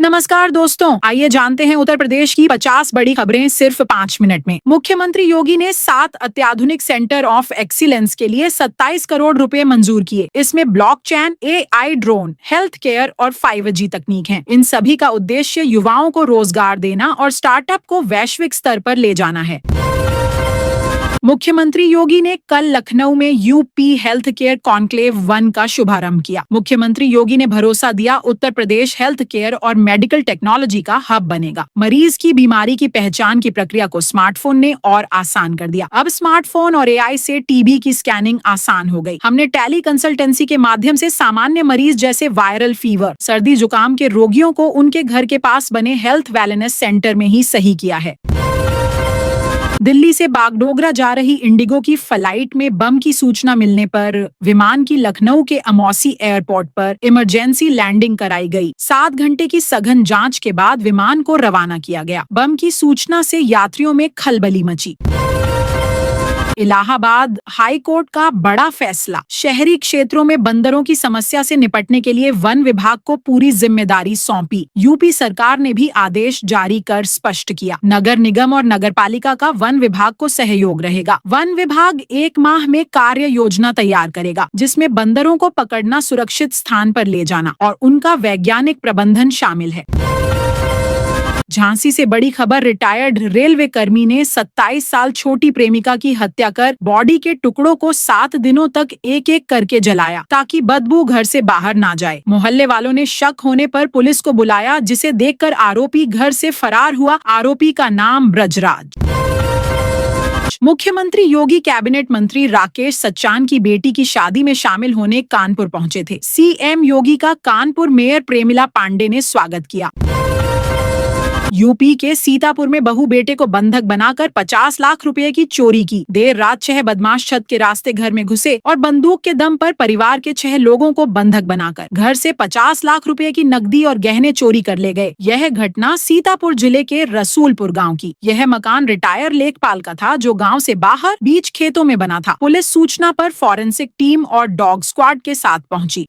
नमस्कार दोस्तों, आइए जानते हैं उत्तर प्रदेश की 50 बड़ी खबरें सिर्फ 5 मिनट में। मुख्यमंत्री योगी ने 7 अत्याधुनिक सेंटर ऑफ एक्सीलेंस के लिए 27 करोड़ रुपए मंजूर किए। इसमें blockchain, AI, drone, health care और 5G तकनीक हैं। इन सभी का उद्देश्य युवाओं को रोजगार देना और स्टार्टअप को वैश्विक स्तर पर ले जाना है। मुख्यमंत्री योगी ने कल लखनऊ में यूपी हेल्थ केयर कॉन्क्लेव 1 का शुभारंभ किया। मुख्यमंत्री योगी ने भरोसा दिया, उत्तर प्रदेश हेल्थ केयर और मेडिकल टेक्नोलॉजी का हब बनेगा। मरीज की बीमारी की पहचान की प्रक्रिया को स्मार्टफोन ने और आसान कर दिया। अब स्मार्टफोन और एआई से टीबी की स्कैनिंग आसान हो गई। हमने टेली कंसल्टेंसी के माध्यम से सामान्य मरीज जैसे वायरल फीवर, सर्दी जुकाम के रोगियों को उनके घर के पास बने हेल्थ वेलनेस सेंटर में ही सही किया है। दिल्ली से बागडोगरा जा रही इंडिगो की फ्लाइट में बम की सूचना मिलने पर विमान की लखनऊ के अमौसी एयरपोर्ट पर इमरजेंसी लैंडिंग कराई गई। 7 घंटे की सघन जांच के बाद विमान को रवाना किया गया। बम की सूचना से यात्रियों में खलबली मची। इलाहाबाद हाई कोर्ट का बड़ा फैसला। शहरी क्षेत्रों में बंदरों की समस्या से निपटने के लिए वन विभाग को पूरी जिम्मेदारी सौंपी। यूपी सरकार ने भी आदेश जारी कर स्पष्ट किया, नगर निगम और नगरपालिका का वन विभाग को सहयोग रहेगा। वन विभाग 1 माह में कार्य योजना तैयार करेगा, जिसमें बंदरों को पकड़ना, सुरक्षित स्थान पर ले जाना और उनका वैज्ञानिक प्रबंधन शामिल है। झांसी से बड़ी खबर। रिटायर्ड रेलवे कर्मी ने 27 साल छोटी प्रेमिका की हत्या कर बॉडी के टुकड़ों को 7 दिनों तक एक-एक करके जलाया ताकि बदबू घर से बाहर ना जाए। मोहल्ले वालों ने शक होने पर पुलिस को बुलाया, जिसे देखकर आरोपी घर से फरार हुआ। आरोपी का नाम ब्रजराज। मुख्यमंत्री योगी कैबिनेट मंत्री राकेश सच्चान की बेटी की शादी में शामिल होने कानपुर पहुंचे थे। सीएम योगी का कानपुर मेयर प्रेमिला पांडे ने स्वागत किया। यूपी के सीतापुर में बहू बेटे को बंधक बनाकर 50 लाख रुपए की चोरी की। देर रात 6 बदमाश छत के रास्ते घर में घुसे और बंदूक के दम पर परिवार के 6 लोगों को बंधक बनाकर घर से 50 लाख रुपए की नकदी और गहने चोरी कर ले गए। यह घटना सीतापुर जिले के रसूलपुर गांव की। यह मकान रिटायर लेखपाल का था, जो गांव से बाहर बीच खेतों में बना था। पुलिस सूचना पर फॉरेंसिक टीम और डॉग स्क्वाड के साथ पहुंची।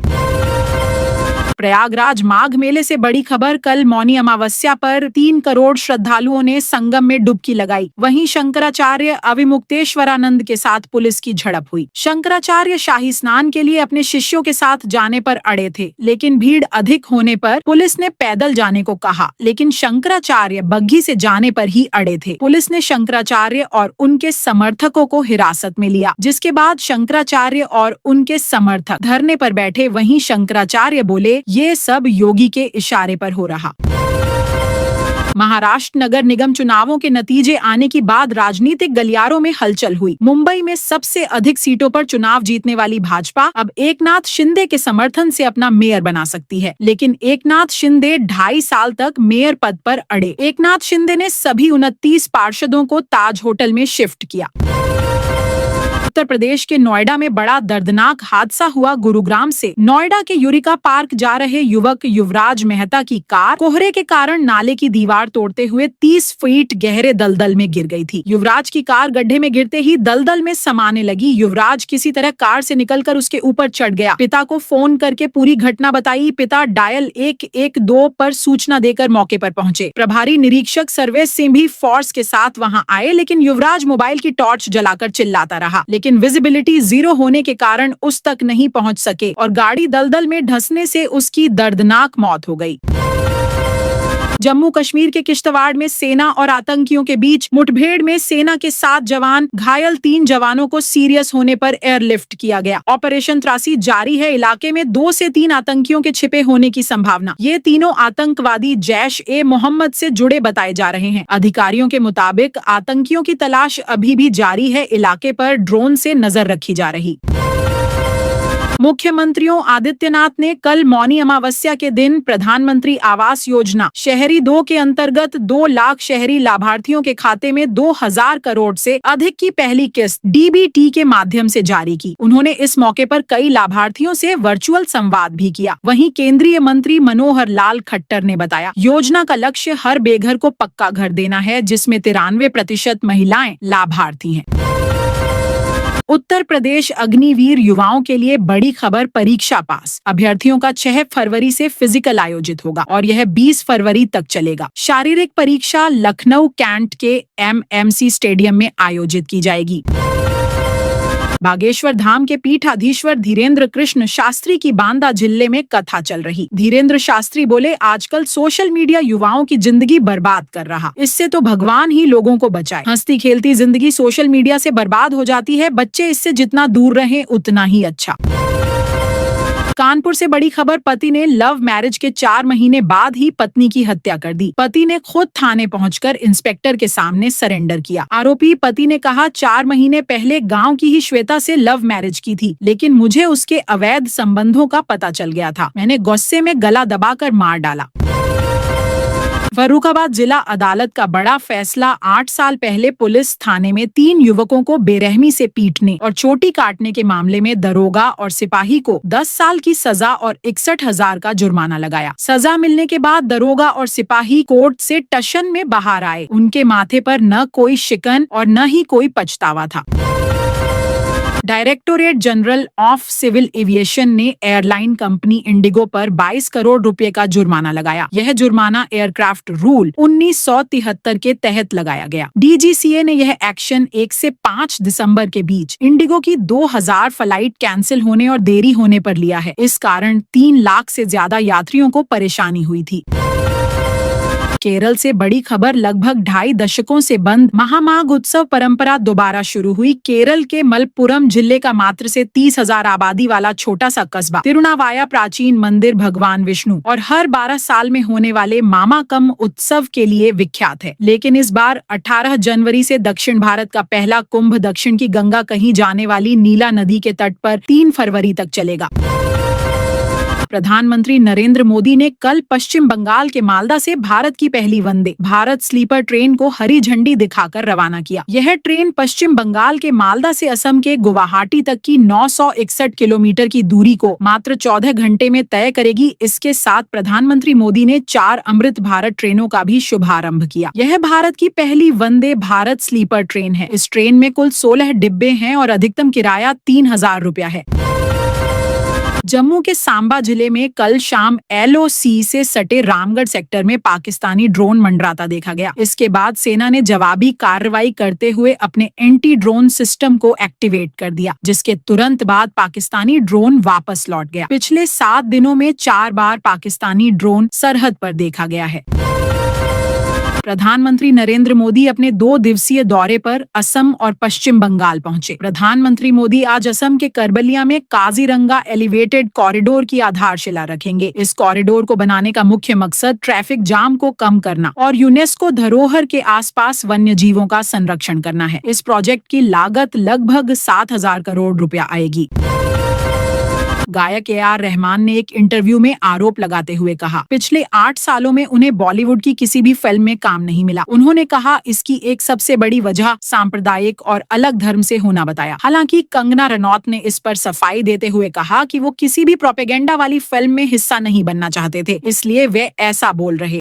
प्रयागराज माघ मेले से बड़ी खबर। कल मौनी अमावस्या पर 3 करोड़ श्रद्धालुओं ने संगम में डुबकी लगाई। वहीं शंकराचार्य अविमुक्तेश्वरानंद के साथ पुलिस की झड़प हुई। शंकराचार्य शाही स्नान के लिए अपने शिष्यों के साथ जाने पर अड़े थे, लेकिन भीड़ अधिक होने पर पुलिस ने पैदल जाने को कहा, लेकिन शंकराचार्य बग्घी से जाने पर ही अड़े थे। पुलिस ने शंकराचार्य और उनके समर्थकों को हिरासत में लिया, जिसके बाद शंकराचार्य और उनके समर्थक धरने पर बैठे। वहीं शंकराचार्य बोले, ये सब योगी के इशारे पर हो रहा। महाराष्ट्र नगर निगम चुनावों के नतीजे आने के बाद राजनीतिक गलियारों में हलचल हुई। मुंबई में सबसे अधिक सीटों पर चुनाव जीतने वाली भाजपा अब एकनाथ शिंदे के समर्थन से अपना मेयर बना सकती है, लेकिन एकनाथ शिंदे 2.5 साल तक मेयर पद पर अड़े। एकनाथ शिंदे ने सभी 29 पार्षदों को ताज होटल में शिफ्ट किया। उत्तर प्रदेश के नोएडा में बड़ा दर्दनाक हादसा हुआ। गुरुग्राम से नोएडा के यूरिका पार्क जा रहे युवक युवराज मेहता की कार कोहरे के कारण नाले की दीवार तोड़ते हुए 30 फीट गहरे दलदल में गिर गई थी। युवराज की कार गड्ढे में गिरते ही दलदल में समाने लगी। युवराज किसी तरह कार से निकलकर उसके ऊपर चढ़ गया। पिता को फोन करके पूरी घटना बताई। पिता डायल 112 पर सूचना देकर मौके पर पहुंचे। प्रभारी निरीक्षक सर्वेश सिंह भी फोर्स के साथ वहां आए, लेकिन युवराज मोबाइल की टॉर्च जलाकर चिल्लाता रहा, लेकिन विजिबिलिटी 0 होने के कारण उस तक नहीं पहुंच सके और गाड़ी दलदल में धंसने से उसकी दर्दनाक मौत हो गई। जम्मू कश्मीर के किश्तवाड़ में सेना और आतंकियों के बीच मुठभेड़ में सेना के 7 जवान घायल, 3 जवानों को सीरियस होने पर एयरलिफ्ट किया गया। ऑपरेशन त्रासी जारी है। इलाके में 2 से 3 आतंकियों के छिपे होने की संभावना। ये तीनों आतंकवादी जैश-ए-मोहम्मद से जुड़े बताए जा रहे हैं। अधिकारियों के मुताबिक आतंकियों की तलाश अभी भी जारी है। इलाके पर ड्रोन से नजर रखी जा रही। मुख्यमंत्रियों आदित्यनाथ ने कल मौनी अमावस्या के दिन प्रधानमंत्री आवास योजना शहरी 2 के अंतर्गत 2 लाख शहरी लाभार्थियों के खाते में 2000 करोड़ से अधिक की पहली किस्त डीबीटी के माध्यम से जारी की। उन्होंने इस मौके पर कई लाभार्थियों से वर्चुअल संवाद भी किया। वहीं केंद्रीय मंत्री मनोहर लाल खट्टर ने बताया, योजना का लक्ष्य हर बेघर को पक्का घर देना है, जिसमें 93% महिलाएं लाभार्थी हैं। उत्तर प्रदेश अग्निवीर युवाओं के लिए बड़ी खबर, परीक्षा पास। अभ्यर्थियों का 6 फरवरी से फिजिकल आयोजित होगा और यह 20 फरवरी तक चलेगा। शारीरिक परीक्षा लखनऊ कैंट के MMC स्टेडियम में आयोजित की जाएगी। बागेश्वर धाम के पीठाधीश्वर धीरेन्द्र कृष्ण शास्त्री की बांदा जिले में कथा चल रही। धीरेन्द्र शास्त्री बोले, आजकल सोशल मीडिया युवाओं की जिंदगी बर्बाद कर रहा, इससे तो भगवान ही लोगों को बचाए। हंसती खेलती जिंदगी सोशल मीडिया से बर्बाद हो जाती है। बच्चे इससे जितना दूर रहें उतना ही अच्छा। कानपुर से बड़ी खबर, पति ने लव मैरिज के 4 महीने बाद ही पत्नी की हत्या कर दी। पति ने खुद थाने पहुंचकर इंस्पेक्टर के सामने सरेंडर किया। आरोपी पति ने कहा, 4 महीने पहले गांव की ही श्वेता से लव मैरिज की थी, लेकिन मुझे उसके अवैध संबंधों का पता चल गया था। मैंने गुस्से में गला दबाकर मार डाला। फर्रुखाबाद जिला अदालत का बड़ा फैसला, 8 साल पहले पुलिस थाने में 3 युवकों को बेरहमी से पीटने और चोटी काटने के मामले में दरोगा और सिपाही को 10 साल की सजा और 61,000 का जुर्माना लगाया। सजा मिलने के बाद दरोगा और सिपाही कोर्ट से टशन में बाहर आए। उनके माथे पर न कोई शिकन और न ही कोई पछतावा था। Directorate general of civil aviation ने एयरलाइन कंपनी इंडिगो पर 22 करोड़ रुपए का जुर्माना लगाया। यह जुर्माना एयरक्राफ्ट रूल 1973 के तहत लगाया गया। DGCA ने यह एक्शन 1 से 5 दिसंबर के बीच इंडिगो की 2000 फ्लाइट कैंसिल होने और देरी होने पर लिया है। इस कारण 3 लाख से ज्यादा यात्रियों को परेशानी हुई थी। केरल से बड़ी खबर, लगभग 2.5 दशकों से बंद महामाघ उत्सव परंपरा दोबारा शुरू हुई। केरल के मलप्पुरम जिले का मात्र से 30,000 आबादी वाला छोटा सा कस्बा तिरुनावाया प्राचीन मंदिर भगवान विष्णु और हर 12 साल में होने वाले मामाकम उत्सव के लिए विख्यात है। लेकिन इस बार 18 जनवरी से दक्षिण भारत का पहला कुंभ दक्षिण की गंगा कहीं जाने वाली नीला नदी के तट पर 3 फरवरी तक चलेगा। प्रधानमंत्री नरेंद्र मोदी ने कल पश्चिम बंगाल के मालदा से भारत की पहली वंदे भारत स्लीपर ट्रेन को हरी झंडी दिखाकर रवाना किया। यह ट्रेन पश्चिम बंगाल के मालदा से असम के गुवाहाटी तक की 961 किलोमीटर की दूरी को मात्र 14 घंटे में तय करेगी। इसके साथ प्रधानमंत्री मोदी ने 4 अमृत भारत ट्रेनों का भी शुभारंभ किया। यह भारत की पहली वंदे भारत स्लीपर ट्रेन है। इस ट्रेन में कुल 16 डिब्बे हैं और अधिकतम किराया 3,000 रुपया है। जम्मू के सांबा जिले में कल शाम LOC से सटे रामगढ़ सेक्टर में पाकिस्तानी ड्रोन मंडराता देखा गया। इसके बाद सेना ने जवाबी कार्रवाई करते हुए अपने एंटी ड्रोन सिस्टम को एक्टिवेट कर दिया, जिसके तुरंत बाद पाकिस्तानी ड्रोन वापस लौट गया। पिछले 7 दिनों में 4 बार पाकिस्तानी ड्रोन सरहद पर देखा गया है। प्रधानमंत्री नरेंद्र मोदी अपने 2 दिवसीय दौरे पर असम और पश्चिम बंगाल पहुंचे। प्रधानमंत्री मोदी आज असम के करबलिया में काजीरंगा एलिवेटेड कॉरिडोर की आधारशिला रखेंगे। इस कॉरिडोर को बनाने का मुख्य मकसद ट्रैफिक जाम को कम करना और यूनेस्को धरोहर के आसपास वन्य जीवों का संरक्षण करना है। इस प्रोजेक्ट की लागत लगभग 7,000 करोड़ रुपया आएगी। गायक AR रहमान ने एक इंटरव्यू में आरोप लगाते हुए कहा, पिछले 8 सालों में उन्हें बॉलीवुड की किसी भी फिल्म में काम नहीं मिला। उन्होंने कहा, इसकी एक सबसे बड़ी वजह सांप्रदायिक और अलग धर्म से होना बताया। हालांकि कंगना रनौत ने इस पर सफाई देते हुए कहा कि वो किसी भी प्रोपेगेंडा वाली फिल्म में हिस्सा नहीं बनना चाहते थे, इसलिए वे ऐसा बोल रहे।